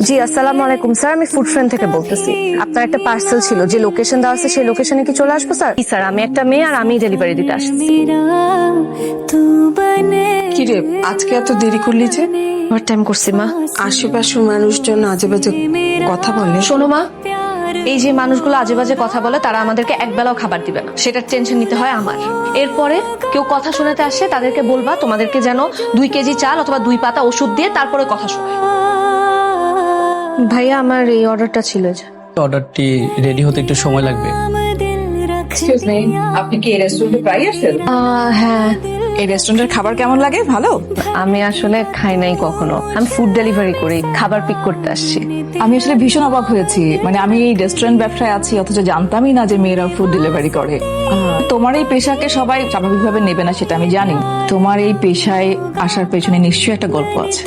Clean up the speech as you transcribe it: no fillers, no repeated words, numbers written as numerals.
জি আসসালামু আলাইকুম স্যার, আমি ফুড ফ্রেন্ড থেকে বলতেছি। আপনার একটা পার্সেল ছিল, যে লোকেশন দেওয়া আছে সেই লোকেশনে কি চলে আসবো স্যার? স্যার আমি একটা মেয়ে আর আমি ডেলিভারি দিতে আসছি। কি রে, আজকে এত দেরি করলি যে? ওভার টাইম করছি মা। আশেপাশের মানুষজন আজে বাজে কথা বলে। শোনো মা, এই যে মানুষগুলো আজে বাজে কথা বলে তারা আমাদেরকে একবেলাও খাবার দিবে না, সেটার টেনশন নিতে হয় আমার। এরপরে কেউ কথা শোনাতে আসে তাদেরকে বলবা তোমাদেরকে যেন 2 কেজি চাল অথবা 2 পাতা ওষুধ দিয়ে তারপরে কথা শোনায়। ভাইয়া আমার এই অর্ডারটা ছিল যে। অর্ডারটি রেডি হতে একটু সময় লাগবে। এক্সকিউজ মি, আপনি কি এই রেস্টুরেন্টে প্রায় আসেন? হ্যাঁ, এই রেস্টুরেন্টের খাবার কেমন লাগে? ভালো? আমি আসলে খাই নাই কখনো, আমি ফুড ডেলিভারি করি, খাবার পিক করতে আসছি। আমি আসলে ভীষণ অবাক হয়েছি, মানে আমি এই রেস্টুরেন্ট ব্যবসায় আছি অথচ জানতামই না যে মেয়েরা ফুড ডেলিভারি করে। তোমার এই পেশাকে সবাই স্বাভাবিকভাবে নেবে না সেটা আমি জানি। তোমার এই পেশায় আসার পেছনে নিশ্চয়ই একটা গল্প আছে।